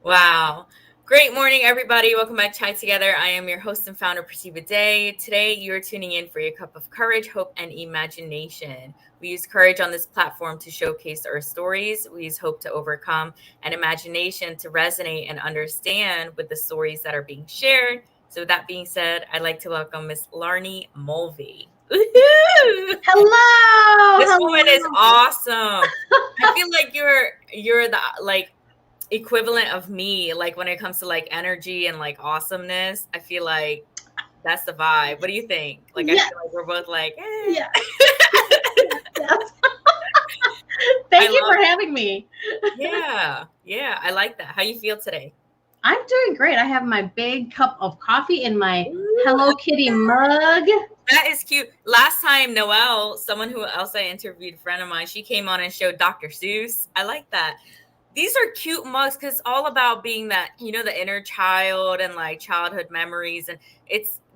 Wow. Great morning, everybody. Welcome back to Chai Together. I am your host and founder, Prativa Day. Today, you're tuning in for your cup of courage, hope, and imagination. We use courage on this platform to showcase our stories. We use hope to overcome and imagination to resonate and understand with the stories that are being shared. So, with that being said, I'd like to welcome Miss Laarni Mulvey. Woohoo! Hello, This woman is hello. awesome. I feel like you're the equivalent of me, like when it comes to like energy and like awesomeness. I feel like that's the vibe. What do you think? Like I Yeah, feel like we're both like, yeah, eh. yes. I Thank you love for having me. yeah, I like that. How you feel today? I'm doing great. I have my big cup of coffee in my Ooh, Hello Kitty mug. that is cute. Last time, Noelle, someone who else I interviewed, a friend of mine, she came on and showed Dr. Seuss. I like that. These are cute mugs because it's all about being that, the inner child and like childhood memories. And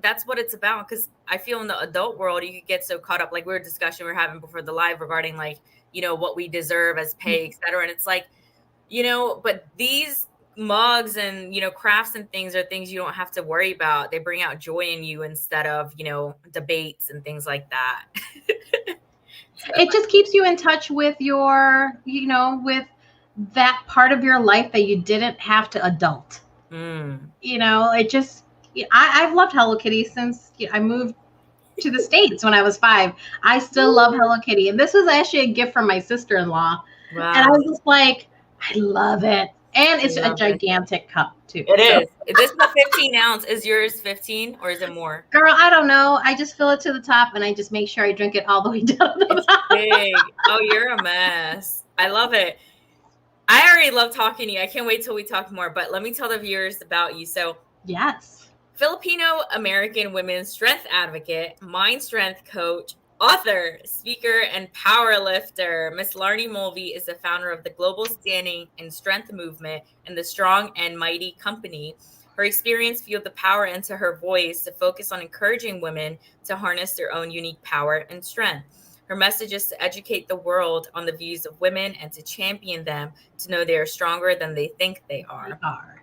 that's what it's about. Because I feel in the adult world, you could get so caught up, like we were discussion we were having before the live regarding like, what we deserve as pay, etc. And it's like, but these mugs and crafts and things are things you don't have to worry about. They bring out joy in you instead of debates and things like that. So It just keeps you in touch with with that part of your life that you didn't have to adult. mm, It just, I've loved Hello Kitty since I moved to the States when I was 5. I still love Hello Kitty. And this was actually a gift from my sister-in-law. And I wow, was just like, I love it. And I it's a love it. gigantic cup too. It So, is. This is a 15 ounce. Is yours 15 or is it more? girl, I don't know. I just fill it to the top and I just make sure I drink it all the way down to the It's bottom. big. Oh, you're a mess. I love it. I already love talking to you. I can't wait till we talk more, but let me tell the viewers about you. So, Yes. Filipino American women's strength advocate, mind strength coach, author, speaker, and power lifter. Miss Laarni Mulvey is the founder of the Global Standing and Strength Movement and the Strong and Mighty Company. Her experience fueled the power into her voice to focus on encouraging women to harness their own unique power and strength. Her message is to educate the world on the views of women and to champion them to know they are stronger than they think they They are. are.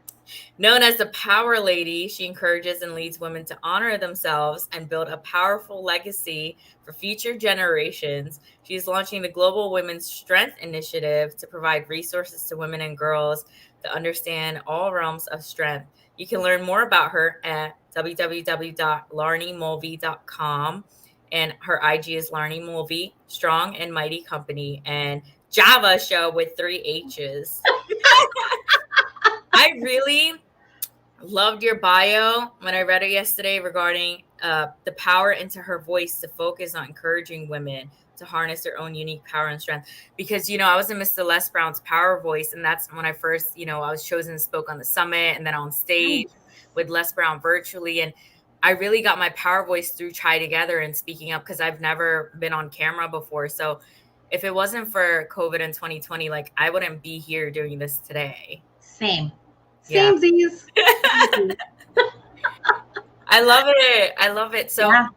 Known as the Power Lady, she encourages and leads women to honor themselves and build a powerful legacy for future generations. She is launching the Global Women's Strength Initiative to provide resources to women and girls to understand all realms of strength. You can learn more about her at www.laarnimulvey.com. And her IG is Laarni Mulvey, Strong and Mighty Company, and Java Show with 3 H's. I really loved your bio when I read it yesterday regarding the power into her voice to focus on encouraging women to harness their own unique power and strength. Because, I was in Mr. Les Brown's Power Voice, and that's when I first, I was chosen to spoke on the summit and then on stage Nice. with Les Brown virtually. And I really got my power voice through Chai Together and speaking up because I've never been on camera before. So if it wasn't for COVID in 2020, like I wouldn't be here doing this today. Same. Yeah. Samesies. I love it. I love it. So, Yeah.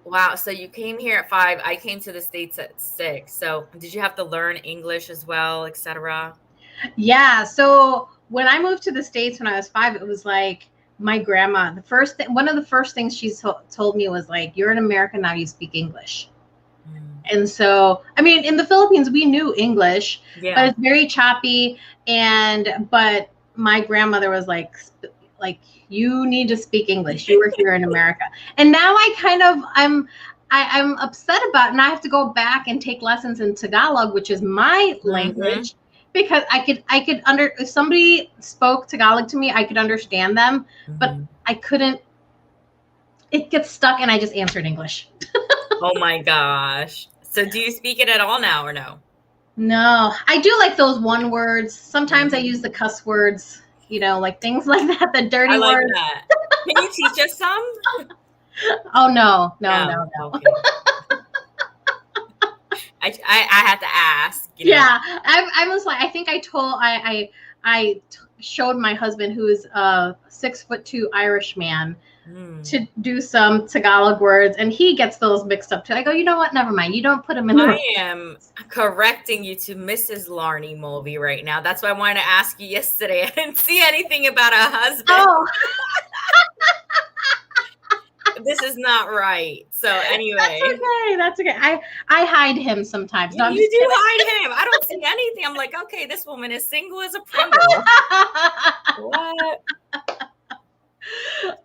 wow. So you came here at 5. I came to the States at 6. So did you have to learn English as well, etc.? Yeah. So when I moved to the States when I was 5, it was like my grandma, one of the first things she told me was like, you're an American now, you speak English. Mm. And so, I mean, in the Philippines, we knew English, but Yeah. it's very choppy. But my grandmother was like, you need to speak English. You were here in America. And now I'm upset about it. And I have to go back and take lessons in Tagalog, which is my Mm-hmm. language, because if somebody spoke Tagalog to me, I could understand them, but Mm-hmm. I couldn't, it gets stuck and I just answered English. Oh my gosh. So do you speak it at all now or no? No, I do like those one words. Sometimes I Mhm. use the cuss words, like things like that, the I dirty like words. that. Can you teach us some? Oh no, no, no, No. no. Okay. I had to ask. Yeah, I was like, I think I told showed my husband, who is a 6'2" Irish man, Mm. to do some Tagalog words, and he gets those mixed up too. I go, you know what? Never mind. You don't put them in. I am correcting you to Mrs. Laarni Mulvey right now. That's why I wanted to ask you yesterday. I didn't see anything about a husband. Oh. This is not right. So anyway, that's okay. I hide him sometimes. No, you do hide him. I don't see anything. I'm like, okay, this woman is single as a Pringle. What?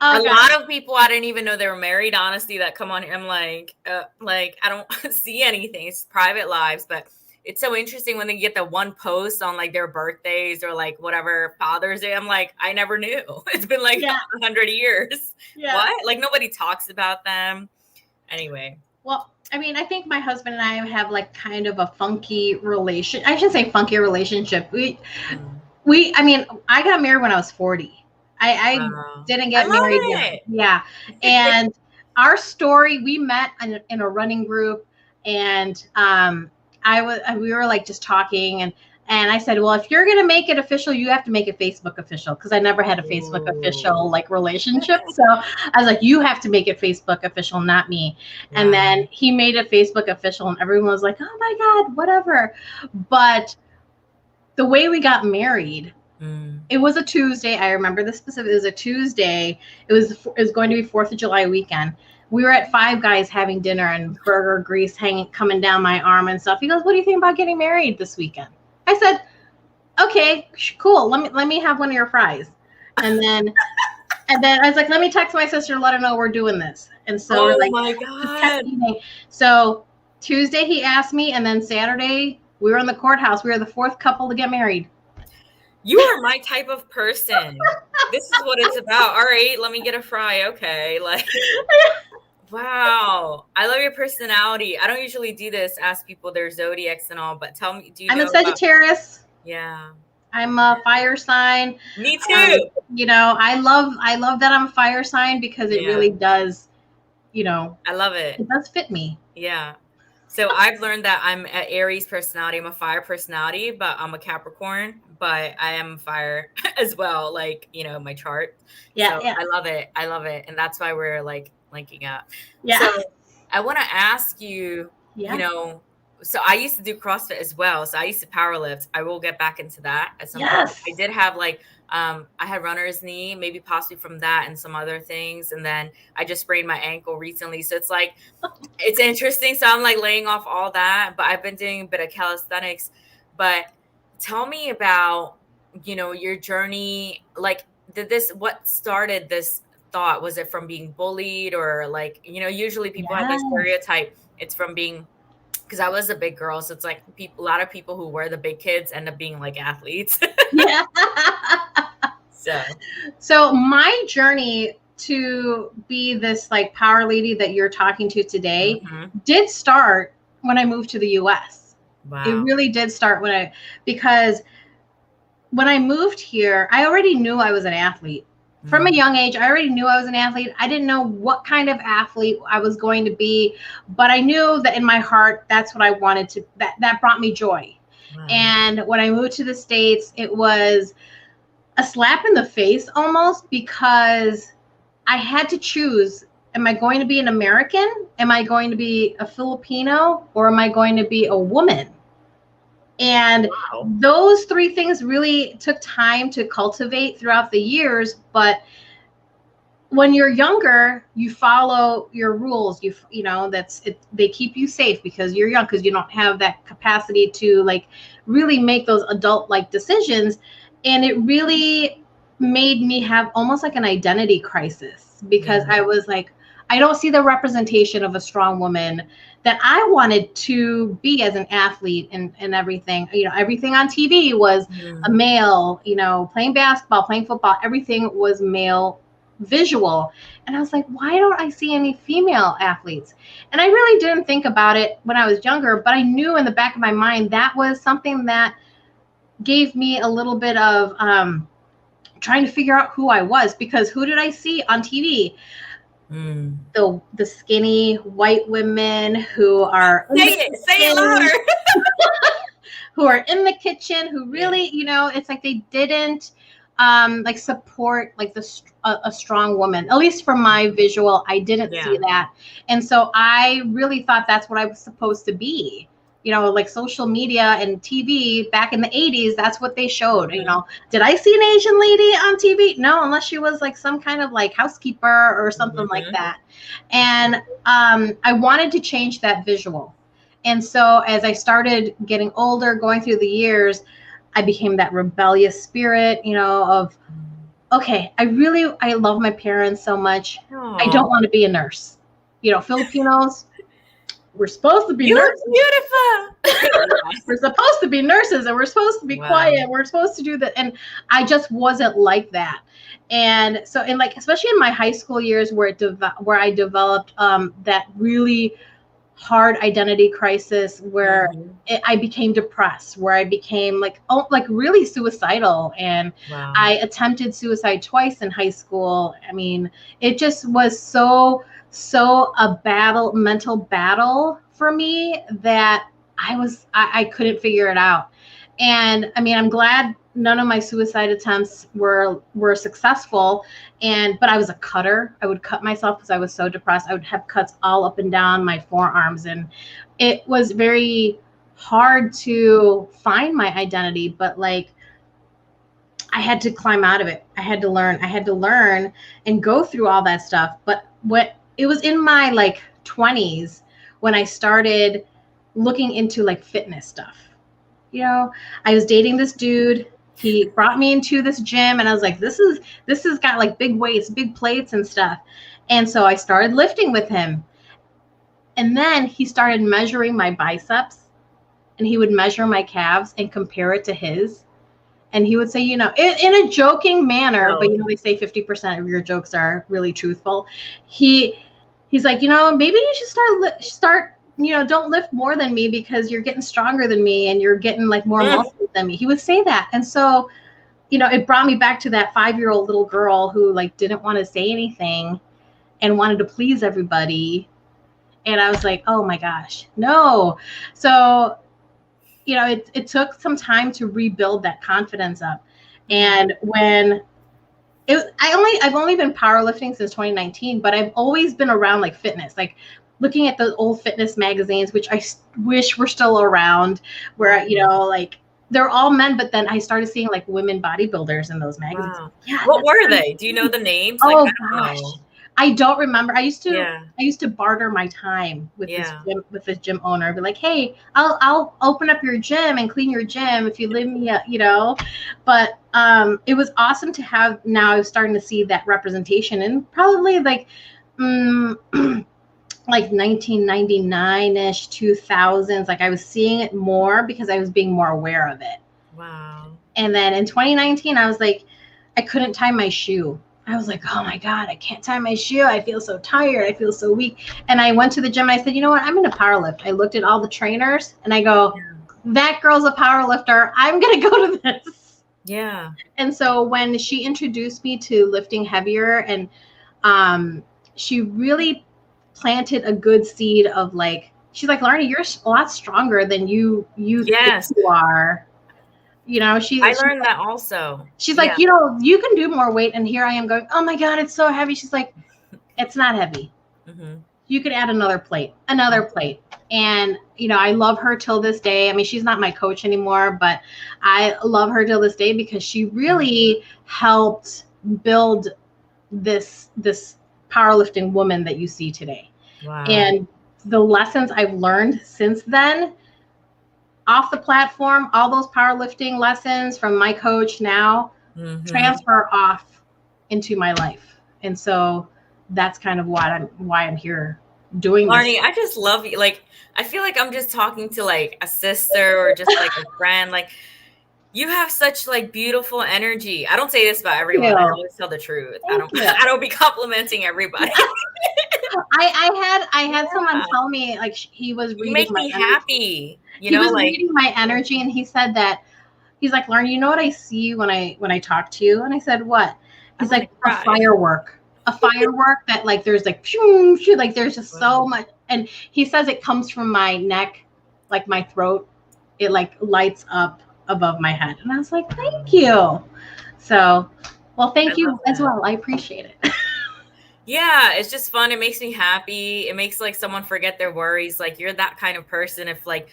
A lot of people I didn't even know they were married, honestly, that come on here. I'm like I don't see anything. It's private lives, but it's so interesting when they get the one post on like their birthdays or like whatever Father's Day. I'm like, I never knew. It's been like 100 years. Yeah. What? Like nobody talks about them. Anyway. Well, I mean, I think my husband and I have like kind of a funky relation. I shouldn't say funky relationship. I mean, I got married when I was 40. I didn't get married yet. Yeah. And our story, we met in a running group, and we were like just talking, and I said, well, if you're going to make it official, you have to make it Facebook official, because I never had a Facebook official like relationship. So I was like, you have to make it Facebook official, not me. Wow. And then he made it Facebook official, and everyone was like, oh my God, whatever. But the way we got married, it was a Tuesday. I remember this specifically. It was a Tuesday. It was going to be 4th of July weekend. We were at Five Guys having dinner, and burger grease coming down my arm and stuff. He goes, what do you think about getting married this weekend? I said, okay, cool. Let me have one of your fries. And then I was like, let me text my sister to let her know we're doing this. And so we're like, my God. So Tuesday he asked me, and then Saturday we were in the courthouse. We were the 4th couple to get married. You are my type of person. This is what it's about. All right, let me get a fry. Okay. Like, wow. I love your personality. I don't usually do this, ask people their zodiacs and all, but tell me, do you know? I'm a Sagittarius. Yeah. I'm a fire sign. Me too. You know, I love that I'm a fire sign, because it really does, you know. I love it. It does fit me. Yeah. So I've learned that I'm an Aries personality. I'm a fire personality, but I'm a Capricorn, but I am fire as well. Like, you know, my chart. Yeah. So yeah. I love it. I love it. And that's why we're like linking up. Yeah. So I want to ask you, you know, so I used to do CrossFit as well. So I used to power lift. I will get back into that at some point. I did have like, I had runner's knee, maybe possibly from that and some other things. And then I just sprained my ankle recently. So it's like, it's interesting. So I'm like laying off all that, but I've been doing a bit of calisthenics. But tell me about, you know, your journey. Like, what started this thought? Was it from being bullied, or like, you know, usually people have this stereotype. It's from being, because I was a big girl. So it's like a lot of people who wear the big kids end up being like athletes. Yeah. So my journey to be this like power lady that you're talking to today did start when I moved to the US. Wow. It really did start because when I moved here, I already knew I was an athlete. From a young age, I already knew I was an athlete. I didn't know what kind of athlete I was going to be, but I knew that in my heart, that's what I wanted to, that brought me joy. Wow. And when I moved to the States, it was a slap in the face almost, because I had to choose, am I going to be an American? Am I going to be a Filipino? Or am I going to be a woman? And those three things really took time to cultivate throughout the years. But when you're younger, you follow your rules. You know, they keep you safe because you're young, because you don't have that capacity to like really make those adult like decisions. And it really made me have almost like an identity crisis, because I was like, I don't see the representation of a strong woman that I wanted to be as an athlete and everything. You know, everything on TV was a male, you know, playing basketball, playing football, everything was male visual. And I was like, why don't I see any female athletes? And I really didn't think about it when I was younger, but I knew in the back of my mind that was something that gave me a little bit of trying to figure out who I was, because who did I see on TV? The skinny white women who are say it louder. who are in the kitchen, who really, you know, it's like they didn't like support like a strong woman. At least from my visual, I didn't see that. And so I really thought that's what I was supposed to be. You know, like social media and TV back in the 80s, that's what they showed. You know, did I see an Asian lady on TV? No, unless she was like some kind of like housekeeper or something like that. And I wanted to change that visual. And so as I started getting older, going through the years, I became that rebellious spirit, you know, of, okay, I love my parents so much. Aww. I don't want to be a nurse. You know, Filipinos, we're supposed to be nurses. Beautiful. We're supposed to be nurses, and we're supposed to be quiet. We're supposed to do that. And I just wasn't like that. And so, in like, especially in my high school years where I developed that really hard identity crisis, where I became depressed, where I became like really suicidal, and I attempted suicide twice in high school. I mean, it just was so a mental battle for me that I couldn't figure it out. And I mean, I'm glad none of my suicide attempts were successful. But I was a cutter. I would cut myself because I was so depressed. I would have cuts all up and down my forearms. And it was very hard to find my identity, but like, I had to climb out of it. I had to learn and go through all that stuff. But it was in my like 20s when I started looking into like fitness stuff. You know, I was dating this dude. He brought me into this gym, and I was like, this has got like big weights, big plates and stuff. And so I started lifting with him. And then he started measuring my biceps, and he would measure my calves and compare it to his. And he would say, you know, in a joking manner, but you know, they say 50% of your jokes are really truthful. He's like, you know, maybe you should start, you know, don't lift more than me because you're getting stronger than me and you're getting like more muscle than me. He would say that. And so, you know, it brought me back to that 5-year-old little girl who like didn't want to say anything and wanted to please everybody. And I was like, oh my gosh, no. So, you know, it took some time to rebuild that confidence up. And when I've only been powerlifting since 2019, but I've always been around like fitness, like looking at the old fitness magazines, which I wish were still around, where, you know, like they're all men, but then I started seeing like women bodybuilders in those magazines. Wow. Yeah, what were they? Do you know the names? Oh, like, gosh. I don't remember. I used to barter my time with this gym owner. I'd be like, hey, I'll open up your gym and clean your gym if you leave me, you know. But it was awesome to have. Now I'm starting to see that representation, and probably like like 1999-ish, 2000s. Like I was seeing it more because I was being more aware of it. Wow. And then in 2019, I was like, I couldn't tie my shoe. I was like, oh my God, I can't tie my shoe. I feel so tired. I feel so weak. And I went to the gym and I said, you know what? I'm going to power lift. I looked at all the trainers and I go, that girl's a power lifter. I'm going to go to this. Yeah. And so when she introduced me to lifting heavier, and she really planted a good seed of like, she's like, Laarni, you're a lot stronger than you think you are. You know, I learned that also. She's like, you know, you can do more weight. And here I am going, oh my God, it's so heavy. She's like, it's not heavy. You could add another plate. And, you know, I love her till this day. I mean, she's not my coach anymore, but I love her till this day because she really helped build this powerlifting woman that you see today. Wow. And the lessons I've learned since then, off the platform, all those powerlifting lessons from my coach now transfer off into my life. And so that's kind of why I'm here doing Laarni, this. I just love you. Like, I feel like I'm just talking to like a sister or just like a friend. Like, you have such like beautiful energy. I don't say this about everyone. I always tell the truth. I don't be complimenting everybody. I had someone tell me like he was reading. You make me happy. He was reading my energy, and he said that he's like, Laarni, you know what I see when I talk to you? And I said, what? He's like, a firework that like there's like like there's just so much. And he says it comes from my neck, like my throat, it like lights up above my head. And I was like, thank you. So, well, thank you as well. I appreciate it. Yeah, it's just fun. It makes me happy. It makes like someone forget their worries. Like you're that kind of person. If like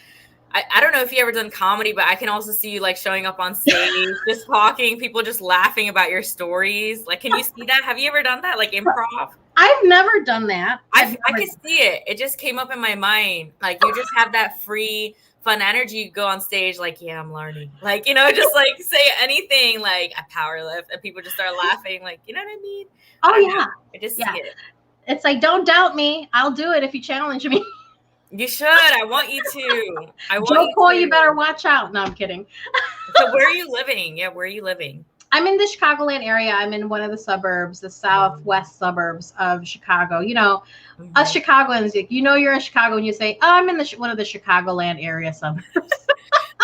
I don't know if you ever done comedy, but I can also see you like showing up on stage, just talking, people just laughing about your stories. Like, can you see that? Have you ever done that? Like improv? I've never done that. I can see it. It just came up in my mind. Like you just have that free, fun energy. You go on stage, like, yeah, I'm Laarni. Like, you know, just like say anything, like a power lift, and people just start laughing. Like, you know what I mean? Oh I yeah, I just see it. It's like, don't doubt me. I'll do it if you challenge me. You should. I want you to. I want Joe Coy, you to. you better watch out. No, I'm kidding. So where are you living? Yeah, where are you living? I'm in the Chicagoland area. I'm in one of the suburbs, the southwest suburbs of Chicago. You know, us Chicagoans, you know, you're in Chicago and you say, oh, I'm in one of the Chicagoland area suburbs.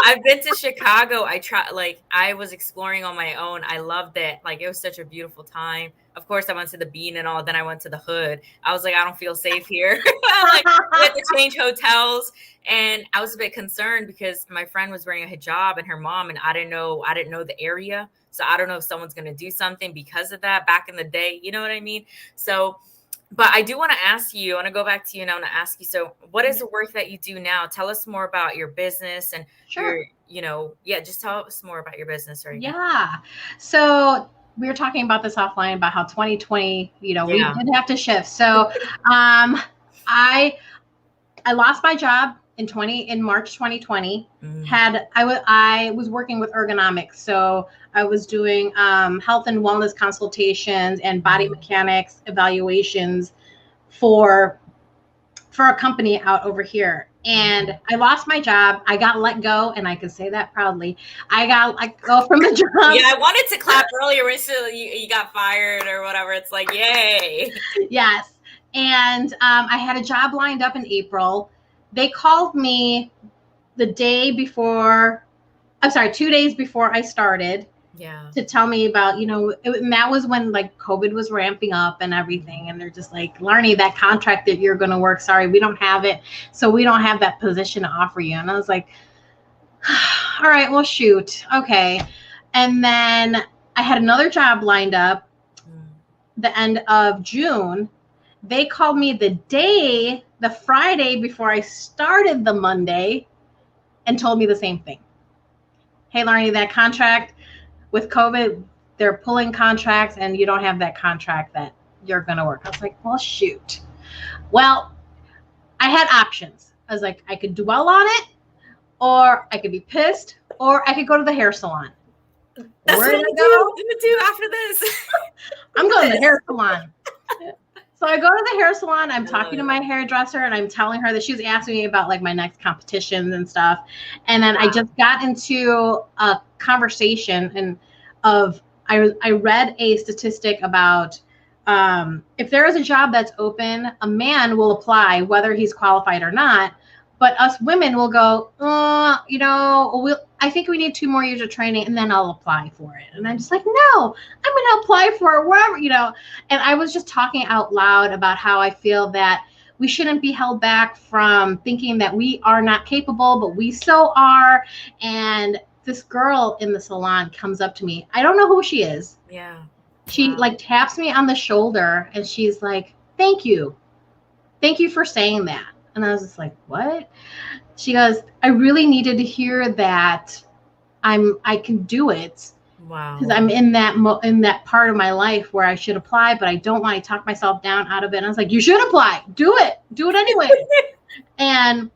I've been to Chicago. I was exploring on my own. I loved it. Like, it was such a beautiful time. Of course, I went to the Bean and all. Then I went to the Hood. I was like, I don't feel safe here. Like, we had to change hotels. And I was a bit concerned because my friend was wearing a hijab and her mom, and I didn't know the area. So I don't know if someone's going to do something because of that back in the day. You know what I mean? So, but I do want to ask you, I want to go back to you and I want to ask you, so what is the work that you do now? Tell us more about your business and just tell us more about your business right now. Yeah. So we were talking about this offline about how 2020, we did have to shift. So I lost my job in March 2020. I was working with ergonomics. So I was doing health and wellness consultations and body mechanics evaluations for a company out over here. And I lost my job. I got let go, and I can say that proudly. I got let go from the job. Yeah, I wanted to clap earlier when you got fired or whatever. It's like, yay. Yes. And I had a job lined up in April. They called me the day before, 2 days before I started. Yeah. To tell me about, and that was when like COVID was ramping up and everything. And they're just like, Laarni, that contract that you're going to work, sorry, we don't have it. So we don't have that position to offer you. And I was like, all right, well, shoot. Okay. And then I had another job lined up the end of June. They called me the Friday before I started the Monday and told me the same thing. Hey, Laarni, that contract with COVID, they're pulling contracts and you don't have that contract that you're going to work. I was like, well, shoot. Well, I had options. I was like, I could dwell on it, or I could be pissed, or I could go to the hair salon. That's what I'm going to do after this. I'm going to the hair salon. So I go to the hair salon. I'm talking to my hairdresser, and I'm telling her that she was asking me about like my next competitions and stuff. And then I just got into a conversation I read a statistic about if there is a job that's open, a man will apply whether he's qualified or not. But us women will go, I think we need 2 more years of training, and then I'll apply for it. And I'm just like, no, I'm going to apply for it wherever, And I was just talking out loud about how I feel that we shouldn't be held back from thinking that we are not capable, but we so are. And this girl in the salon comes up to me. I don't know who she is. Yeah. She like taps me on the shoulder, and she's like, thank you. Thank you for saying that. And I was just like, what? She goes, I really needed to hear that I can do it. Wow. Because I'm in that part of my life where I should apply, but I don't want to talk myself down out of it. And I was like, you should apply. Do it anyway. And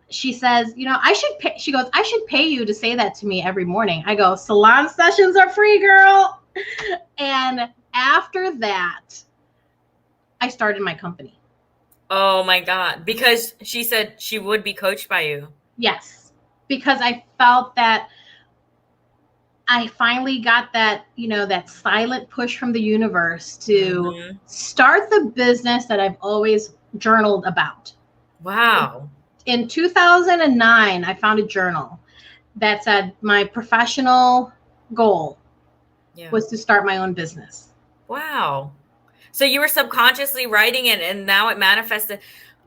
she says, I should pay. She goes, I should pay you to say that to me every morning. I go, salon sessions are free, girl. And after that, I started my company. Oh my God. Because she said she would be coached by you. Yes. Because I felt that I finally got that, that silent push from the universe to start the business that I've always journaled about. Wow. In 2009, I found a journal that said my professional goal was to start my own business. Wow. So you were subconsciously writing it and now it manifested.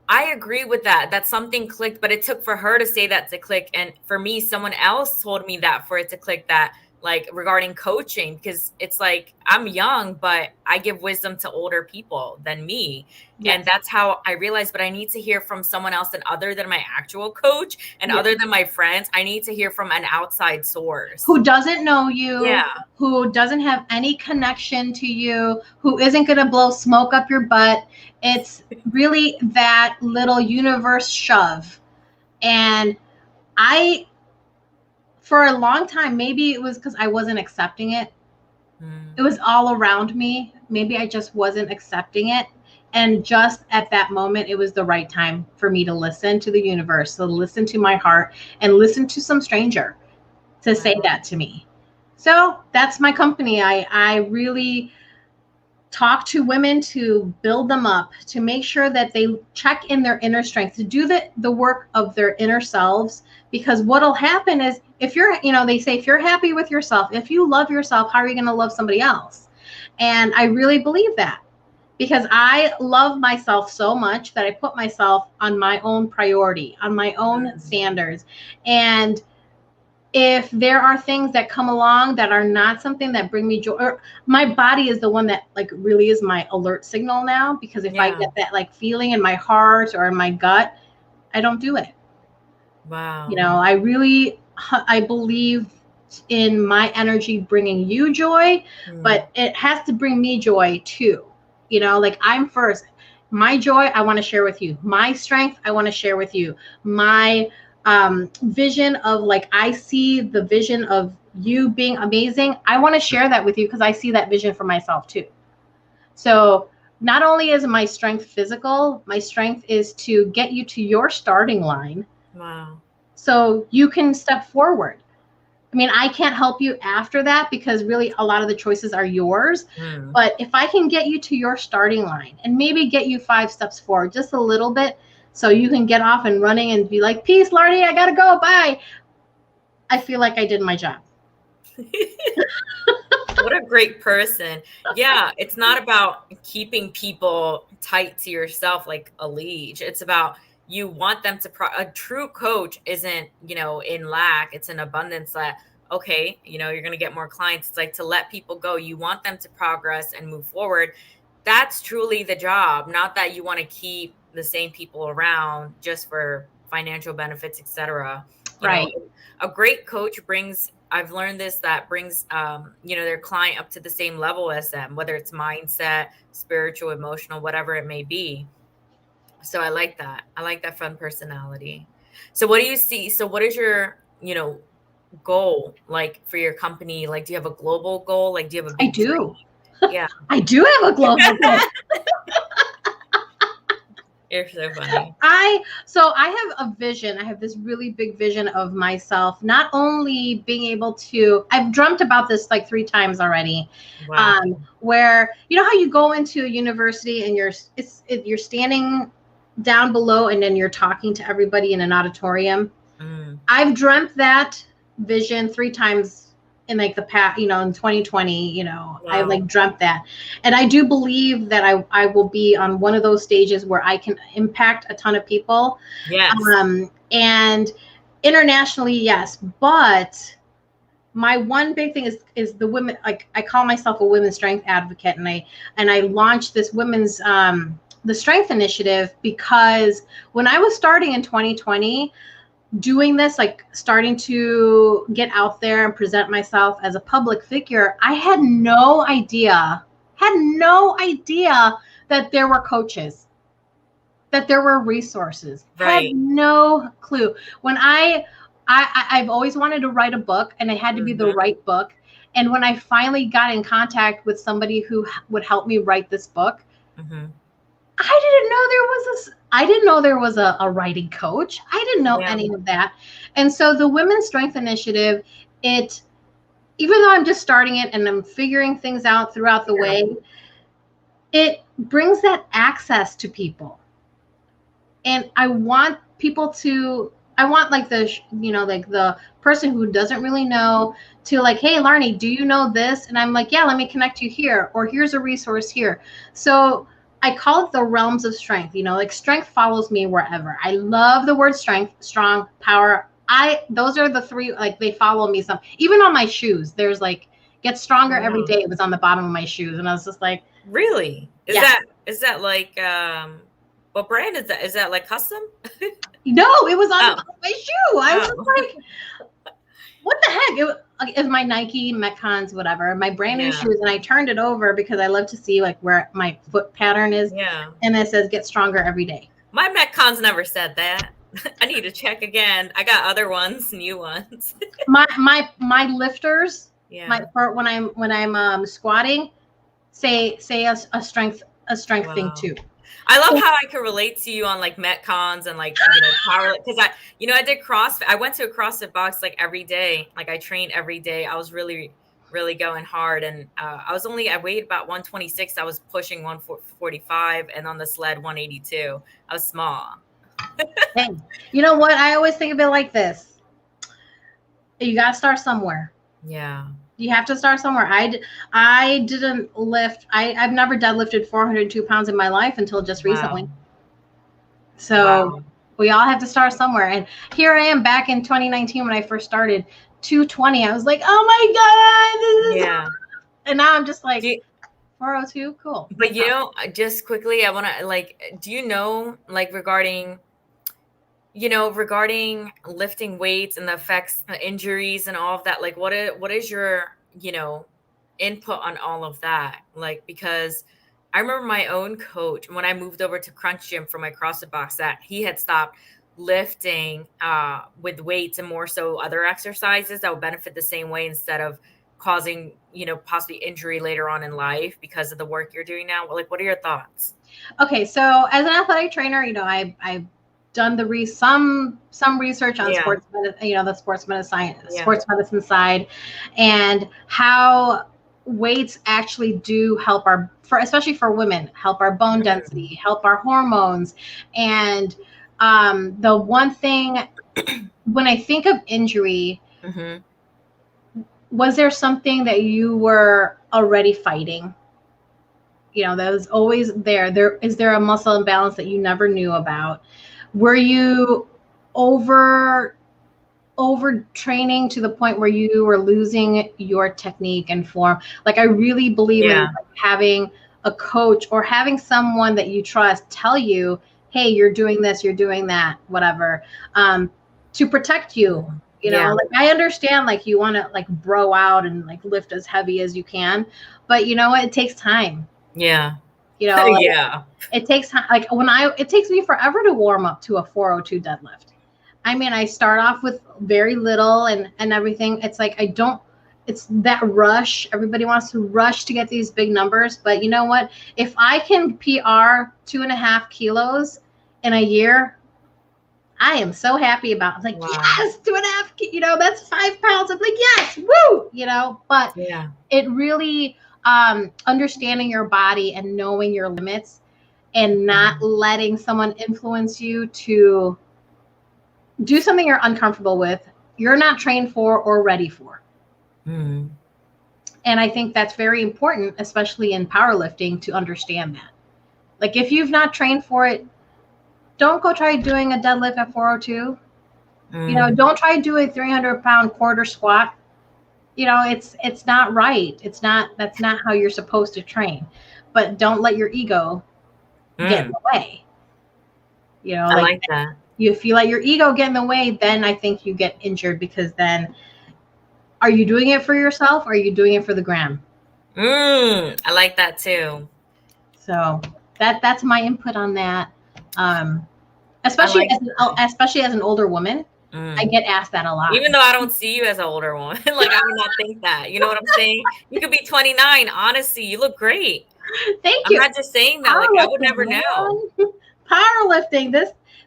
I agree with that. That something clicked, but it took for her to say that to click. And for me, someone else told me that for it to click, that like regarding coaching, because it's like I'm young, but I give wisdom to older people than me. And Yes. that's how I realized, but I need to hear from someone else and other than my actual coach and Yes. other than my friends. I need to hear from an outside source Who doesn't know you, Yeah. who doesn't have any connection to you, who isn't going to blow smoke up your butt. It's really that little universe shove. And for a long time, maybe it was because I wasn't accepting it. It was all around me. Maybe I just wasn't accepting it. And just at that moment, it was the right time for me to listen to the universe, to listen to my heart, and listen to some stranger to say that to me. So that's my company. I really talk to women to build them up, to make sure that they check in their inner strength, to do the work of their inner selves. Because what'll happen is, if you're, they say, if you're happy with yourself, if you love yourself, how are you going to love somebody else? And I really believe that, because I love myself so much that I put myself on my own priority, on my own standards. And if there are things that come along that are not something that bring me joy, or my body is the one that like really is my alert signal now, because if I get that like feeling in my heart or in my gut, I don't do it. Wow. I believe in my energy bringing you joy, but it has to bring me joy too. Like I'm first. My joy, I want to share with you. My strength, I want to share with you. My vision of, like, I see the vision of you being amazing. I want to share that with you because I see that vision for myself too. So not only is my strength physical, my strength is to get you to your starting line. Wow. So you can step forward. I mean, I can't help you after that because really a lot of the choices are yours. But if I can get you to your starting line and maybe get you 5 steps forward, just a little bit, so you can get off and running and be like, peace, Laarni, I got to go. Bye. I feel like I did my job. What a great person. Yeah, it's not about keeping people tight to yourself like a leash. It's about you want them to a true coach isn't, in lack, it's in abundance. That okay, you're going to get more clients. It's like to let people go. You want them to progress and move forward. That's truly the job, not that you want to keep the same people around just for financial benefits, etc. Right. A great coach brings, I've learned this, that brings their client up to the same level as them, whether it's mindset, spiritual, emotional, whatever it may be. So I like that. I like that fun personality. So what do you see? So what is your, goal like for your company? Like, do you have a global goal? Like, do you have a big dream? Yeah. I do have a global goal. You're so funny. I have a vision. I have this really big vision of myself, not only being able to, I've dreamt about this like 3 times already. Wow. Where, how you go into a university and you're standing down below and then you're talking to everybody in an auditorium. I've dreamt that vision 3 times in like the past, in 2020, wow. I like dreamt that. And I do believe that I will be on one of those stages where I can impact a ton of people. Yes. And internationally, yes. But my one big thing is the women. Like, I call myself a women's strength advocate, and I launched this women's the strength initiative because when I was starting in 2020, doing this, like starting to get out there and present myself as a public figure, I had no idea that there were coaches, that there were resources. Right. Had no clue. When I've always wanted to write a book, and it had to be the right book. And when I finally got in contact with somebody who would help me write this book, I didn't know there was a writing coach. I didn't know any of that. And so the Women's Strength Initiative, even though I'm just starting it and I'm figuring things out throughout the way, it brings that access to people. And I want people to, like the person who doesn't really know to like, hey, Laarni, do you know this? And I'm like, yeah, let me connect you here, or here's a resource here. So I call it the realms of strength. You know, like strength follows me wherever. I love the word strength, strong, power. Those are the three, like they follow me some. Even on my shoes, there's like get stronger every day. It was on the bottom of my shoes, and I was just like, really? Yeah. Is that like what brand is that? Is that like custom? No, it was on the bottom of my shoe. I was just like, what the heck? It was my Nike Metcons, whatever, my brand new shoes, and I turned it over because I love to see like where my foot pattern is. Yeah. And it says get stronger every day. My Metcons never said that. I need to check again. I got other ones, new ones. my lifters, Yeah. when I'm squatting, say a strength thing too. I love how I can relate to you on like Metcons and like, you know, power, because I did CrossFit. I went to a CrossFit box like every day. Like I trained every day. I was really, really going hard. And I weighed about 126. I was pushing 145 and on the sled 182. I was small. Hey, you know what? I always think of it like this. You got to start somewhere. Yeah. You have to start somewhere. I didn't lift. I've never deadlifted 402 pounds in my life until just recently. Wow. So we all have to start somewhere. And here I am back in 2019 when I first started, 220. I was like, oh my God. Yeah. And now I'm just like, 402, cool. But you know, just quickly, I want to like, do you know, like regarding lifting weights and the effects, injuries and all of that, like what is your, input on all of that? Like, because I remember my own coach when I moved over to Crunch Gym for my CrossFit box that he had stopped lifting with weights and more so other exercises that would benefit the same way instead of causing, possibly injury later on in life because of the work you're doing now. Like, what are your thoughts? Okay. So as an athletic trainer, I've done some research on sports medicine, the sports medicine side, and how weights actually do help especially for women, help our bone density, help our hormones. And the one thing when I think of injury, was there something that you were already fighting? That was always there. Is there a muscle imbalance that you never knew about? Were you over training to the point where you were losing your technique and form? Like, I really believe in having a coach or having someone that you trust tell you, hey, you're doing this, you're doing that, whatever, to protect you. Like, I understand, like, you want to like bro out and like lift as heavy as you can, but you know what? It takes time. Yeah. It takes time. Like it takes me forever to warm up to a 402 deadlift. I mean, I start off with very little and everything. It's like, it's that rush. Everybody wants to rush to get these big numbers. But you know what? If I can PR 2.5 kilos in a year, I am so happy about it. I'm like, yes, 2.5, that's 5 pounds. I'm like, yes, woo, but it really, understanding your body and knowing your limits and not letting someone influence you to do something you're uncomfortable with, you're not trained for or ready for. And I think that's very important, especially in powerlifting, to understand that. Like, if you've not trained for it, don't go try doing a deadlift at 402. Don't try doing a 300-pound quarter squat. It's not right. That's not how you're supposed to train. But don't let your ego get in the way. I like that. If you let your ego get in the way, then I think you get injured, because then are you doing it for yourself or are you doing it for the gram? I like that too. So that's my input on that. Especially as an older woman, I get asked that a lot. Even though I don't see you as an older woman, like, I would not think that. You know what I'm saying? You could be 29. Honestly, you look great. Thank you. I'm not just saying that. Like, I would never know. Powerlifting.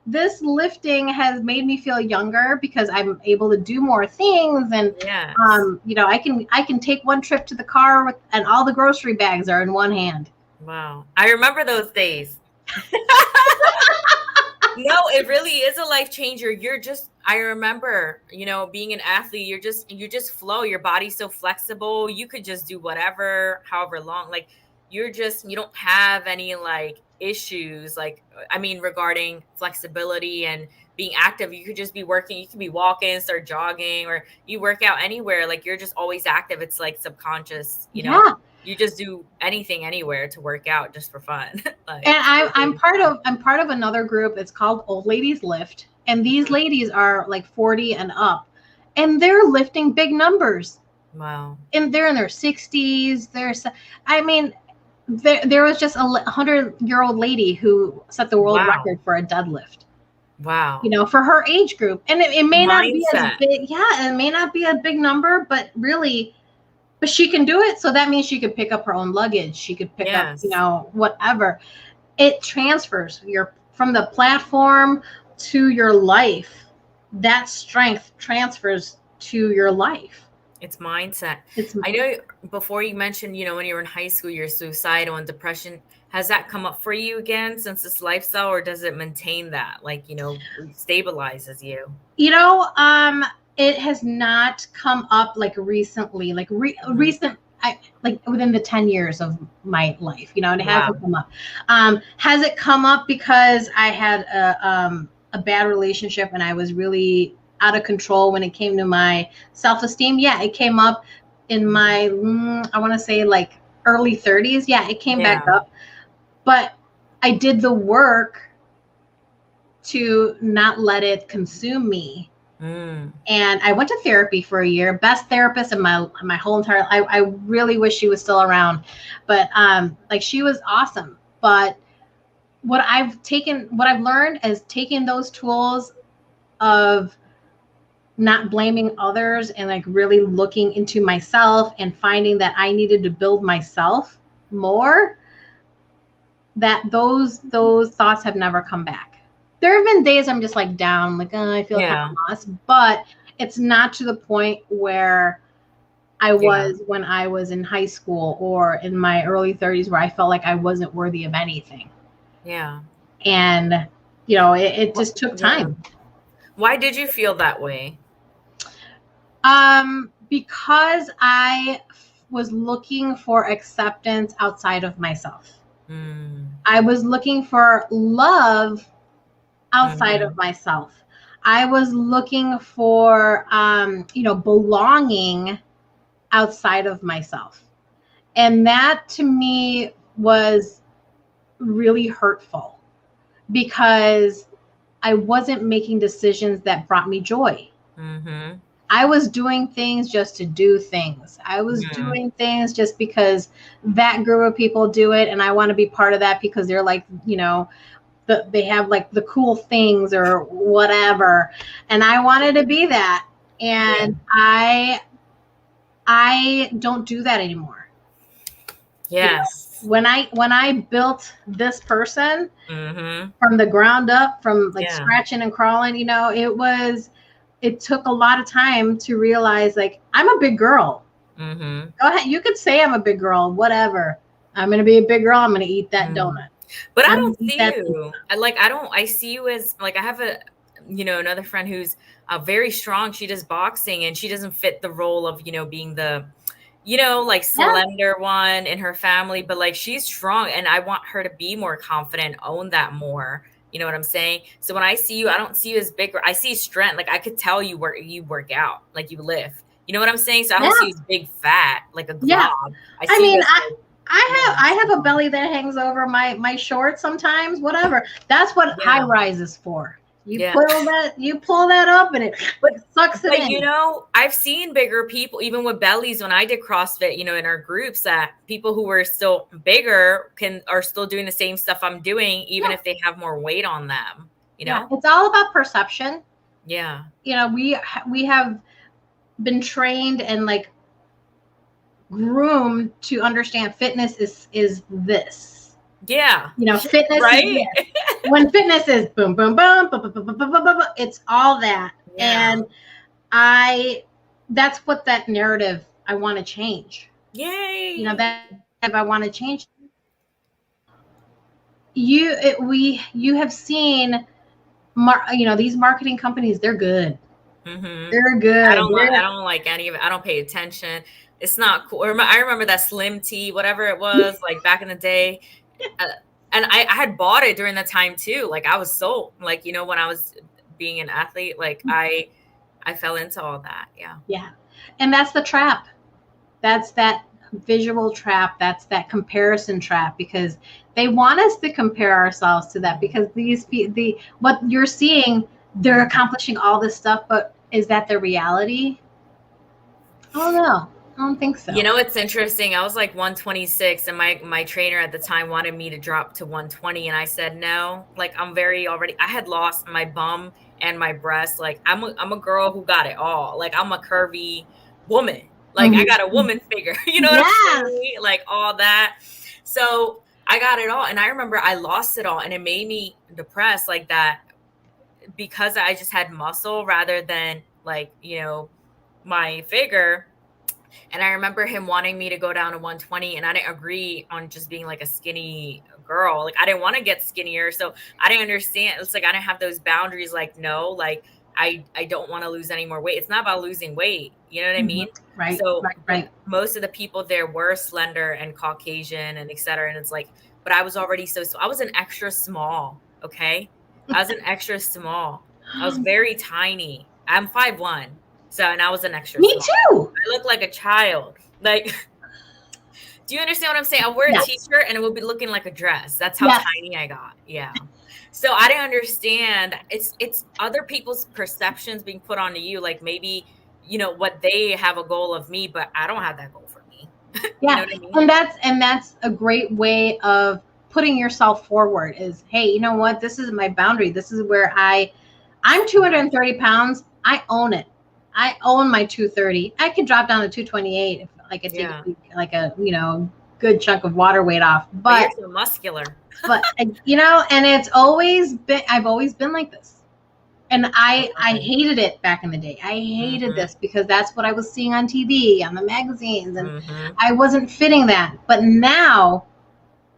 This lifting has made me feel younger because I'm able to do more things, and I can take one trip to the car and all the grocery bags are in one hand. Wow, I remember those days. No, it really is a life changer. I remember, being an athlete, you just flow. Your body's so flexible. You could just do whatever, however long. Like, you don't have any like issues, like, I mean, regarding flexibility and being active. You could just be working, you could be walking, start jogging, or you work out anywhere. Like, you're just always active. It's like subconscious, Yeah. you just do anything anywhere to work out just for fun. Like, And I'm part of another group. It's called Old Ladies Lift. And these ladies are like 40 and up, and they're lifting big numbers. wow. And they're in their 60s. I mean, there was just a 100-year-old lady who set the world record for a deadlift. Wow. For her age group. And it may not be as Mindset. big. Yeah, it may not be a big number, but she can do it. So that means she could pick up her own luggage. She could pick up, whatever. It transfers from the platform to your life. That strength transfers to your life. It's mindset. I know before you mentioned, when you were in high school, you're suicidal and depression. Has that come up for you again since this lifestyle, or does it maintain that? Like, stabilizes you? It has not come up like recently, like recent, like within the 10 years of my life, it hasn't come up. Has it come up because I had a bad relationship and I was really out of control when it came to my self-esteem? Yeah, it came up in my, I want to say like early 30s. Yeah, it came back up. But I did the work to not let it consume me. And I went to therapy for a year. Best therapist in my whole entire life. I really wish she was still around. But like, she was awesome. But what I've learned is taking those tools of not blaming others and like really looking into myself and finding that I needed to build myself more, that those thoughts have never come back. There have been days I'm just like down, like, oh, I feel kind of lost, but it's not to the point where I was when I was in high school or in my early 30s, where I felt like I wasn't worthy of anything. Yeah. And, it just took time. Why did you feel that way? Because I was looking for acceptance outside of myself. I was looking for love outside of myself. I was looking for, belonging outside of myself. And that to me was really hurtful, because I wasn't making decisions that brought me joy. I was doing things just to do things. I was doing things just because that group of people do it, and I want to be part of that because they're like, they have like the cool things or whatever, and I wanted to be that. And I don't do that anymore. Yes. When I built this person from the ground up, from like scratching and crawling, it took a lot of time to realize, like, I'm a big girl. Go ahead. You could say I'm a big girl, whatever. I'm going to be a big girl. I'm going to eat that donut. But I don't see you. I see you as, like, I have another friend who's very strong. She does boxing, and she doesn't fit the role of, being the, like, slender one in her family, but like, she's strong, and I want her to be more confident, own that more. You know what I'm saying? So when I see you, I don't see you as big. I see strength. Like, I could tell you work out, like you lift. You know what I'm saying? So I don't see you as big fat, like a glob. I have a belly that hangs over my shorts sometimes, whatever. That's what high rise is for. You pull that up, and it sucks it in. I've seen bigger people, even with bellies, when I did CrossFit, in our groups, that people who were still bigger are still doing the same stuff I'm doing, even if they have more weight on them. It's all about perception. Yeah. We have been trained and like groomed to understand fitness is this. Yeah. Fitness, right? Is when fitness is boom, boom, boom, boom, boom, boom, boom, boom, boom, boom, it's all that. Yeah. And that's what that narrative I want to change. Yay. That if I want to change. You have seen, these marketing companies, they're good. They're good. I don't like any of it. I don't pay attention. It's not cool. I remember that Slim Tea, whatever it was, like back in the day. And I had bought it during that time too. Like I was so like, when I was being an athlete, like I fell into all that. Yeah. Yeah. And that's the trap. That's that visual trap. That's that comparison trap, because they want us to compare ourselves to that, because what you're seeing, they're accomplishing all this stuff, but is that the reality? I don't know. I don't think so. It's interesting. I was like 126 and my trainer at the time wanted me to drop to 120. And I said, no, like I had lost my bum and my breast. Like I'm a girl who got it all. Like I'm a curvy woman. Like I got a woman figure, what I'm saying? Like all that. So I got it all. And I remember I lost it all, and it made me depressed like that, because I just had muscle rather than like, my figure. And I remember him wanting me to go down to 120, and I didn't agree on just being like a skinny girl. Like I didn't want to get skinnier. So I didn't understand. It's like I didn't have those boundaries. Like, no, like I don't want to lose any more weight. It's not about losing weight. You know what I mean? Right. So right. Most of the people there were slender and Caucasian and et cetera. And it's like, but I was already I was an extra small. Okay. I was an extra small. I was very tiny. I'm 5'1". So, and I was an extra. Me too. I look like a child. Like, do you understand what I'm saying? I'll wear a t-shirt and it will be looking like a dress. That's how tiny I got. Yeah. So I didn't understand. It's other people's perceptions being put onto you. Like maybe, what they have a goal of me, but I don't have that goal for me. Yeah. You know what I mean? And that's a great way of putting yourself forward is, hey, you know what? This is my boundary. This is where I'm 230 pounds. I own it. I own my 230. I can drop down to 228 if I could take like a good chunk of water weight off. But you're so muscular. But and it's always been. I've always been like this, and I hated it back in the day. I hated this because that's what I was seeing on TV, on the magazines, and I wasn't fitting that. But now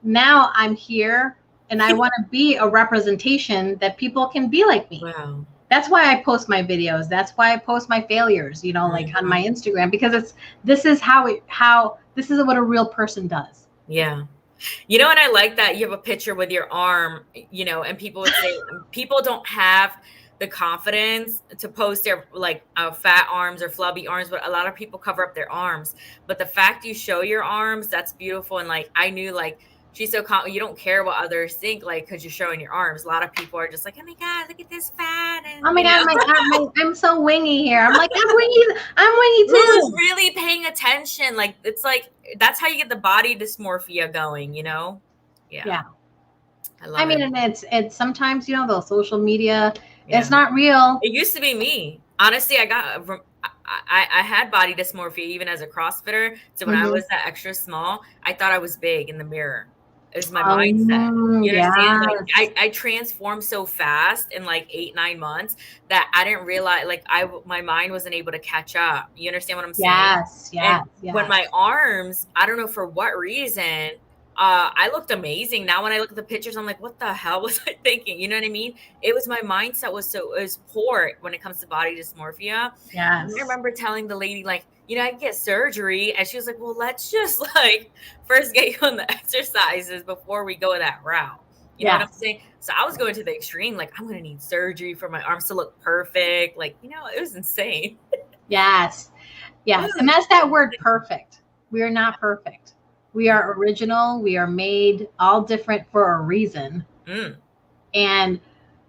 I'm here, and I want to be a representation that people can be like me. Wow. That's why I post my videos. That's why I post my failures, like on my Instagram, because this is what a real person does. Yeah. And I like that you have a picture with your arm, and people would say people don't have the confidence to post their like fat arms or flubby arms, but a lot of people cover up their arms. But the fact you show your arms, that's beautiful. And like, I knew like, she's so you don't care what others think, like, because you're showing your arms. A lot of people are just like, oh my God, look at this fat. And, oh my God, I'm so wingy here. I'm like, I'm wingy too. Who's really paying attention? Like, it's like, that's how you get the body dysmorphia going, Yeah. I love it. And it's sometimes, those social media, it's not real. It used to be me. Honestly, I had body dysmorphia even as a CrossFitter. So when I was that extra small, I thought I was big in the mirror. It was my mindset. You understand? Like I transformed so fast in like 8-9 months that I didn't realize, like my mind wasn't able to catch up. You understand what I'm saying? Yes. When my arms, I don't know for what reason, I looked amazing. Now when I look at the pictures, I'm like, what the hell was I thinking? You know what I mean? It was my mindset was poor when it comes to body dysmorphia. Yes. And I remember telling the lady, like, I can get surgery. And she was like, well, let's just like first get you on the exercises before we go that route. You know what I'm saying? So I was going to the extreme. Like, I'm going to need surgery for my arms to look perfect. Like, it was insane. Yes. And that's that word perfect. We are not perfect. We are original. We are made all different for a reason. And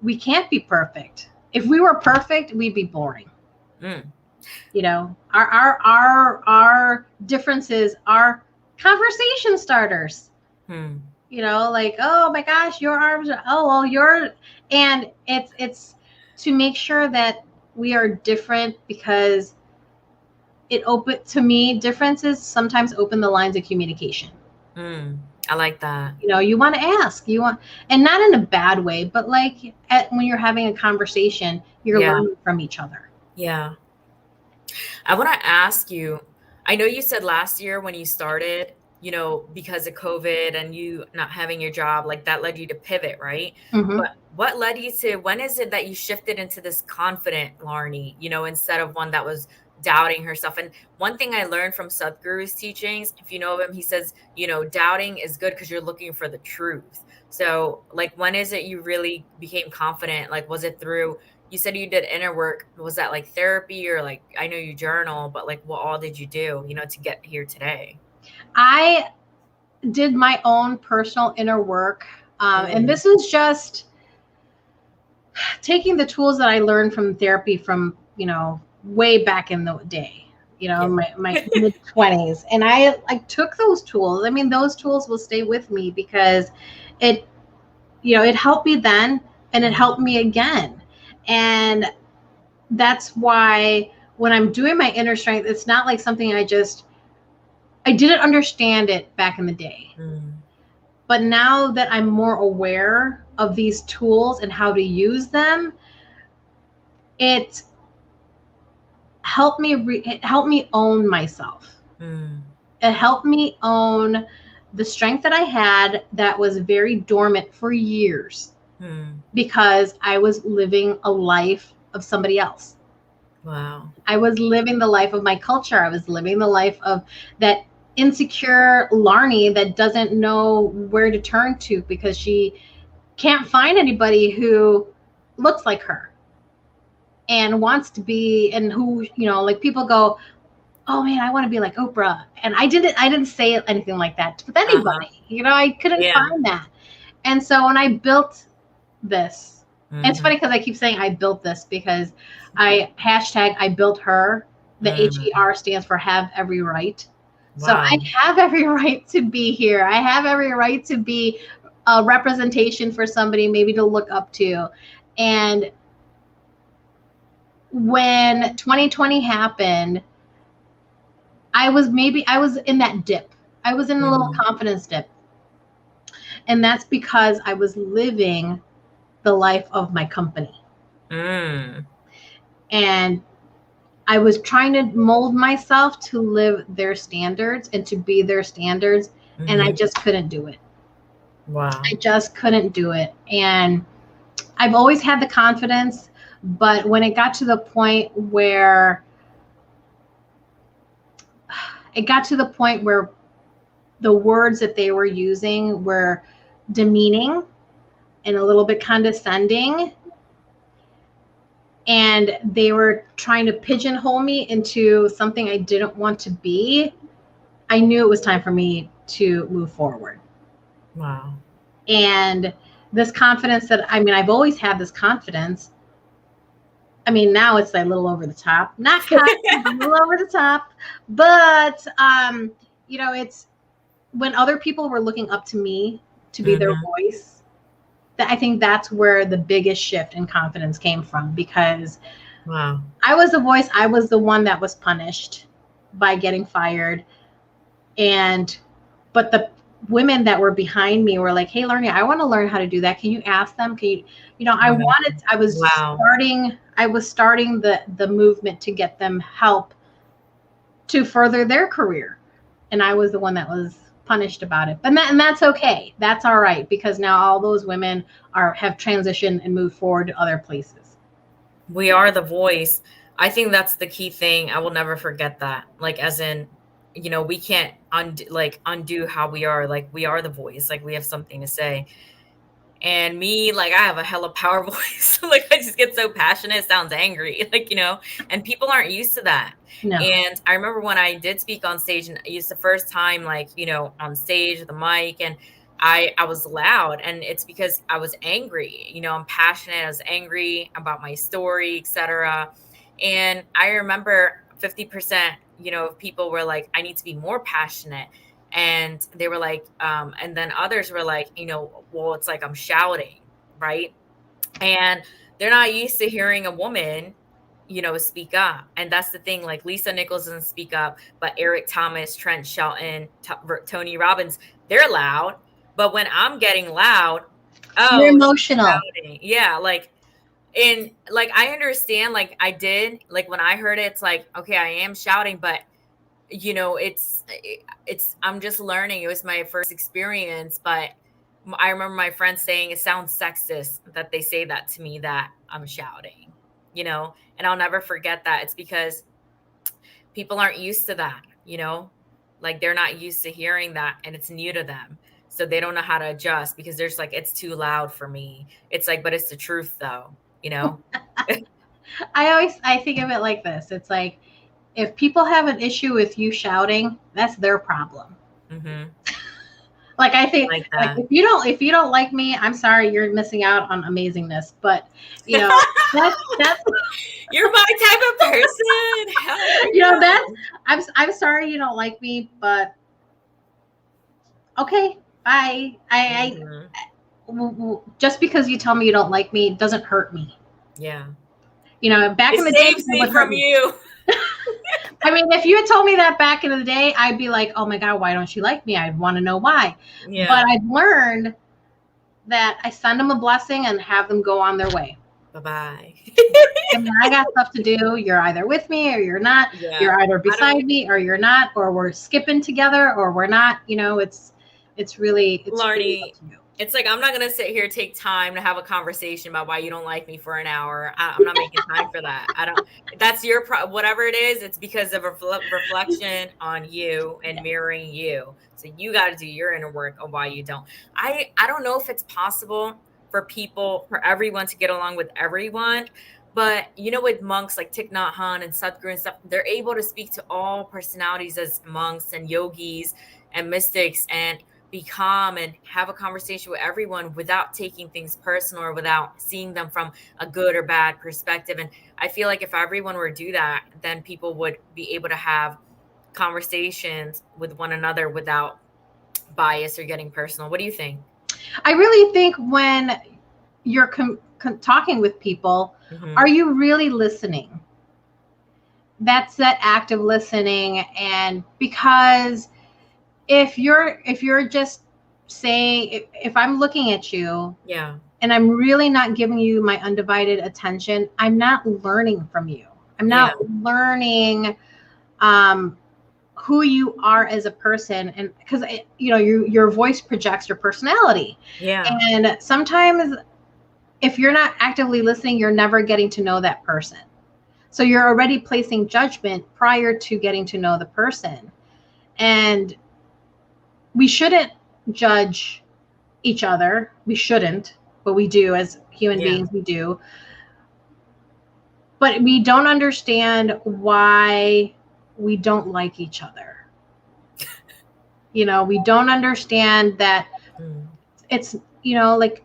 we can't be perfect. If we were perfect, we'd be boring. Our differences are conversation starters. Like, oh my gosh, your arms are, and it's to make sure that we are different, because differences sometimes open the lines of communication. I like that. You want to ask, and not in a bad way, but like when you're having a conversation, you're learning from each other. Yeah. I want to ask you, I know you said last year when you started, because of COVID and you not having your job, like that led you to pivot, right? But what led you to, when is it that you shifted into this confident Laarni, instead of one that was doubting herself. And one thing I learned from Sadhguru's teachings, if you know of him, he says, doubting is good because you're looking for the truth. So like, when is it you really became confident? Like, was it through, you said you did inner work. Was that like therapy, or like, I know you journal, but like, what all did you do, to get here today? I did my own personal inner work. And this was just taking the tools that I learned from therapy from, way back in the day, my mid 20s. And I took those tools. I mean, those tools will stay with me because it helped me then, and it helped me again. And that's why when I'm doing my inner strength, it's not like something I didn't understand it back in the day. But now that I'm more aware of these tools and how to use them, it helped me own myself. It helped me own the strength that I had that was very dormant for years because I was living a life of somebody else. Wow. I was living the life of my culture. I was living the life of that insecure Laarni that doesn't know where to turn to because she can't find anybody who looks like her and wants to be, and who, like people go, oh man, I want to be like Oprah. And I didn't say anything like that with anybody. I couldn't find that. And so when I built this, and it's funny because I keep saying I built this because I built her. The HER stands for have every right. Wow. So I have every right to be here. I have every right to be a representation for somebody maybe to look up to. And when 2020 happened, I was in that dip. I was in a little confidence dip. And that's because I was living the life of my company. And I was trying to mold myself to live their standards and to be their standards. And I just couldn't do it. Wow. I just couldn't do it. And I've always had the confidence, but when it got to the point where the words that they were using were demeaning and a little bit condescending, and they were trying to pigeonhole me into something I didn't want to be, I knew it was time for me to move forward. Wow. And this confidence I've always had this confidence. I mean, now it's like a little over the top, not kind, a little over the top, but it's when other people were looking up to me to be their voice, that I think that's where the biggest shift in confidence came from, because I was the voice. I was the one that was punished by getting fired. But the women that were behind me were like, hey, Laarni, I want to learn how to do that. Can you ask them? Can you, I was starting the movement to get them help to further their career. And I was the one that was punished about it. And that's okay. That's all right, because now all those women have transitioned and moved forward to other places. We are the voice. I think that's the key thing. I will never forget that. Like, as in, we can't undo how we are. Like, we are the voice. Like, we have something to say. And me, like, I have a hella power voice. Like, I just get so passionate. It sounds angry, and people aren't used to that. No. And I remember when I did speak on stage, and it's the first time, on stage with the mic, and I was loud, and it's because I was angry. I'm passionate. I was angry about my story, etc. And I remember 50%, of people were like, I need to be more passionate. And they were like, and then others were like, well, it's like I'm shouting, right? And they're not used to hearing a woman, speak up. And that's the thing. Like, Lisa Nichols doesn't speak up, but Eric Thomas, Trent Shelton, Tony Robbins, they're loud. But when I'm getting loud, you're emotional. Yeah, and I understand. Like, I did, when I heard it, it's like, okay, I am shouting, but it's I'm just learning. It was my first experience, but I remember my friends saying it sounds sexist that they say that to me, that I'm shouting, and I'll never forget that. It's because people aren't used to that, you know, like they're not used to hearing that, and it's new to them. So they don't know how to adjust because there's like, it's too loud for me. It's like, but it's the truth though, you know? I think of it like this. It's like, if people have an issue with you shouting, that's their problem. Mm-hmm. Like, I think, Like like, that. if you don't like me, I'm sorry, you're missing out on amazingness. But you know, that's You're my type of person. Hell you know, yeah. I'm sorry you don't like me, but okay, bye. Just because you tell me you don't like me doesn't hurt me. Yeah. You know, back It in the day, saves me from you. I mean, if you had told me that back in the day, I'd be like, oh my God, why don't you like me? I'd want to know why. Yeah. But I've learned that I send them a blessing and have them go on their way. Bye-bye. I mean, I got stuff to do. You're either with me or you're not. Yeah. You're either beside me or you're not, or we're skipping together or we're not. You know, it's really, Laarni, really up to you. It's like, I'm not going to sit here, take time to have a conversation about why you don't like me for an hour. I'm not making time for that. That's your, whatever it is, it's because of a reflection on you and mirroring you. So you got to do your inner work of why you don't. I don't know if it's possible for everyone to get along with everyone. But, you know, with monks like Thich Nhat Hanh and Sadhguru and stuff, they're able to speak to all personalities as monks and yogis and mystics and be calm and have a conversation with everyone without taking things personal or without seeing them from a good or bad perspective. And I feel like if everyone were to do that, then people would be able to have conversations with one another without bias or getting personal. What do you think? I really think when you're talking with people, are you really listening? That's that act of listening. And because if you're just saying, if I'm looking at you, yeah, and I'm really not giving you my undivided attention, I'm not learning from you. I'm not learning who you are as a person, and because you know, your voice projects your personality. Yeah. And sometimes if you're not actively listening, you're never getting to know that person. So you're already placing judgment prior to getting to know the person. And we shouldn't judge each other. We shouldn't, but we do as human beings, we do. But we don't understand why we don't like each other. You know, we don't understand that it's, you know, like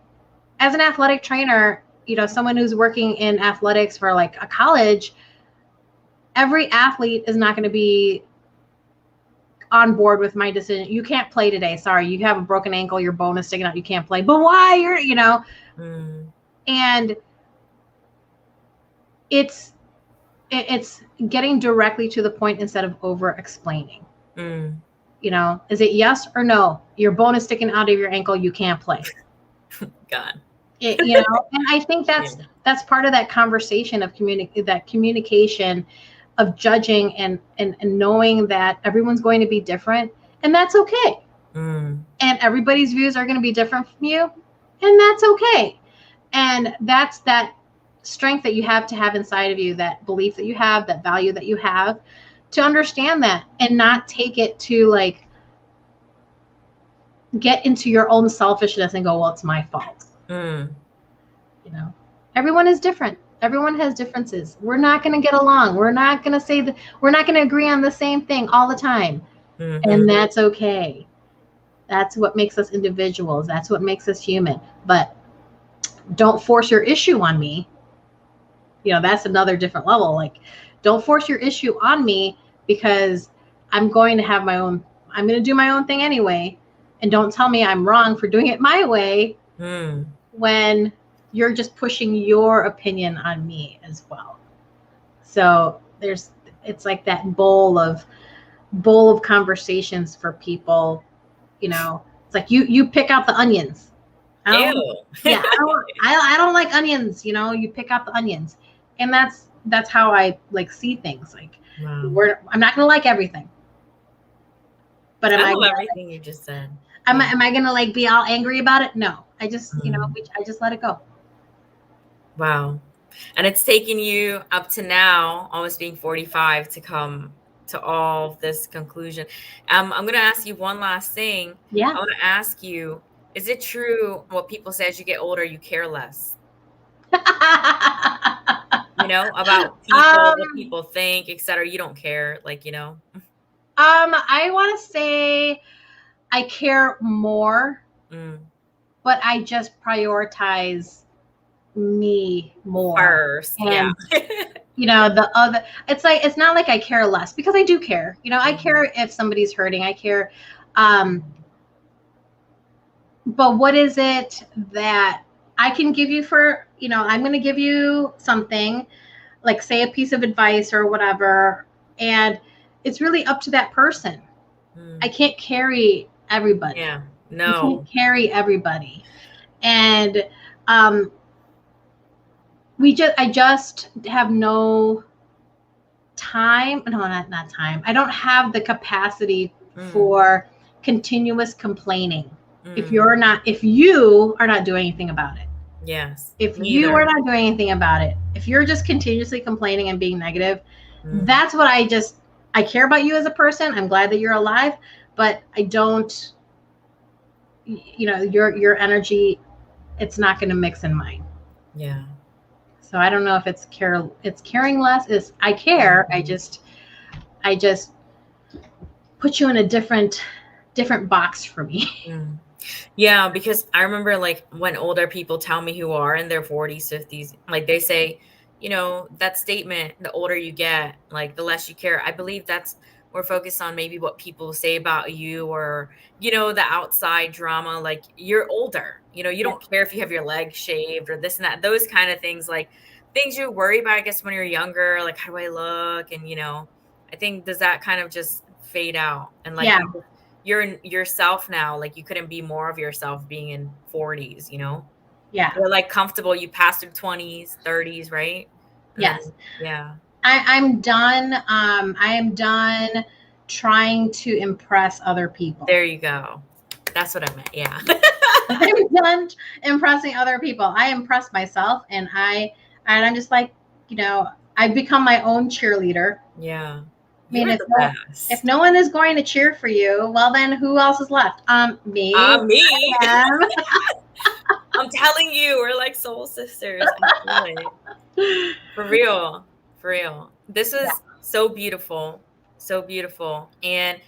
as an athletic trainer, you know, someone who's working in athletics for like a college, every athlete is not going to be on board with my decision. You can't play today. Sorry, you have a broken ankle, your bone is sticking out, you can't play. But why? You're, you know, and it's getting directly to the point instead of over explaining. You know, is it yes or no? Your bone is sticking out of your ankle, you can't play. God. You know, and I think that's part of that conversation of communication of judging and knowing that everyone's going to be different, and that's okay. And everybody's views are going to be different from you, and that's okay. And that's that strength that you have to have inside of you, that belief that you have, that value that you have, to understand that and not take it to like get into your own selfishness and go, well, it's my fault. You know, everyone is different. Everyone has differences. We're not going to get along. We're not going to say that. We're not going to agree on the same thing all the time. And that's okay. That's what makes us individuals. That's what makes us human. But don't force your issue on me. You know, that's another different level. Like, don't force your issue on me because I'm going to have my own, I'm going to do my own thing anyway. And don't tell me I'm wrong for doing it my way when you're just pushing your opinion on me as well. So it's like that bowl of conversations for people. You know, it's like you pick out the onions. I don't like onions. You know, you pick out the onions, and that's how I like see things. Like, I'm not gonna like everything, but I love everything you just said. Am I gonna like be all angry about it? No, I just you know, I just let it go. Wow. And it's taken you up to now, almost being 45, to come to all this conclusion. I'm going to ask you one last thing. Yeah. I want to ask you, is it true what people say as you get older, you care less? About people, what people think, etc. You don't care, I want to say I care more, but I just prioritize me more first. And, the other, it's not like I care less, because I do care. I care if somebody's hurting. I care. But what is it that I can give you for, I'm going to give you something, like say a piece of advice or whatever, and it's really up to that person. I can't carry everybody. Yeah, no. I can't carry everybody. And I just have no time. No, not time. I don't have the capacity for continuous complaining. If you are not doing anything about it. Yes. If you are not doing anything about it, if you're just continuously complaining and being negative, that's what I care about you as a person. I'm glad that you're alive, but I don't, your energy, it's not going to mix in mine. Yeah. So I don't know if it's caring less. I care. I just put you in a different box for me. Yeah, because I remember when older people tell me who are in their 40s, 50s, they say, that statement, the older you get, the less you care. I believe that's more focused on maybe what people say about you, or, the outside drama, you're older, you don't care if you have your legs shaved or this and that, those kind of things, things you worry about, I guess, when you're younger, how do I look? And, I think, does that kind of just fade out? And you're yourself now, you couldn't be more of yourself being in 40s, Yeah. You're comfortable, you passed through 20s, 30s, right? Yes. Yeah. I'm done. I am done trying to impress other people. There you go. That's what I meant. Yeah. I'm done impressing other people. I impress myself, and I'm just I've become my own cheerleader. Yeah. I mean, if no one is going to cheer for you, well, then who else is left? Me. Me. I'm telling you, we're soul sisters. For real. This was so beautiful. So beautiful. And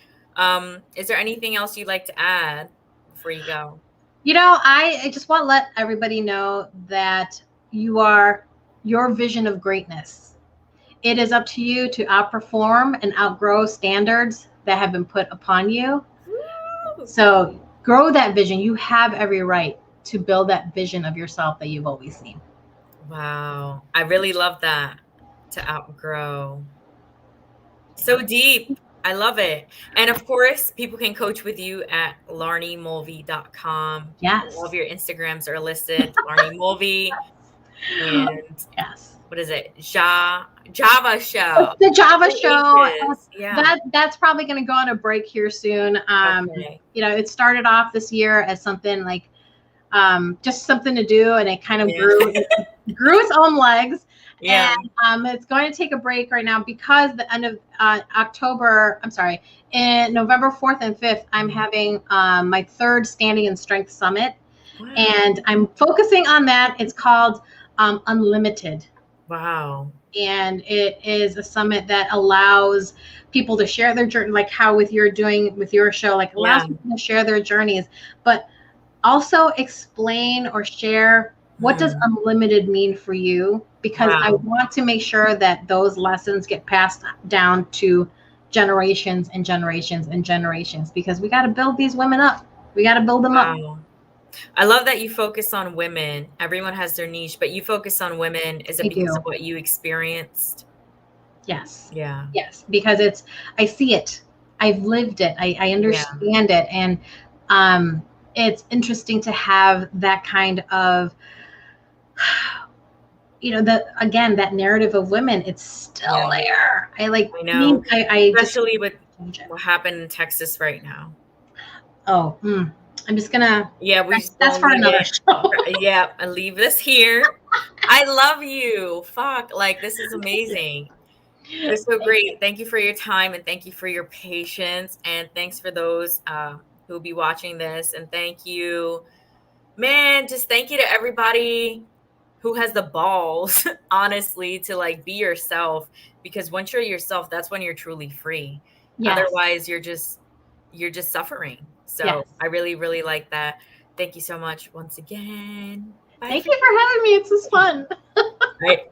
is there anything else you'd like to add before you go? I just want to let everybody know that you are your vision of greatness. It is up to you to outperform and outgrow standards that have been put upon you. Woo! So grow that vision. You have every right to build that vision of yourself that you've always seen. Wow. I really love that. To outgrow. So deep. I love it. And of course, people can coach with you at laarnimulvey.com. Yes. All of your Instagrams are listed. Laarni Mulvey. And yes. What is it? Java Show. The Java Show. Yeah. That's probably going to go on a break here soon. Okay. It started off this year as something just something to do, and it kind of grew its own legs. Yeah. And it's going to take a break right now because the end of in November 4th and 5th, I'm having my third Standing in Strength Summit. Wow. And I'm focusing on that. It's called Unlimited. Wow. And it is a summit that allows people to share their journey, like how you're doing with your show, allows people to share their journeys, but also explain or share what does unlimited mean for you, because I want to make sure that those lessons get passed down to generations and generations and generations, because we got to build these women up. We got to build them up. I love that you focus on women. Everyone has their niche, but you focus on women. Is it because of what you experienced? Yes. Yeah. Yes, because I see it. I've lived it. I understand it. And it's interesting to have that kind of, that narrative of women. It's still there. I know. Especially with what happened in Texas right now. Oh, I'm just gonna. Yeah, that's for another show. Yeah, I leave this here. I love you. Fuck, this is amazing. It was so great. Thank you for your time, and thank you for your patience, and thanks for those who will be watching this. And thank you, man. Just thank you to everybody who has the balls, honestly, to like be yourself. Because once you're yourself, that's when you're truly free. Yes. Otherwise, you're just suffering. So Yes. I really, really like that. Thank you so much once again. Bye. Thank you for having me. It's just fun. I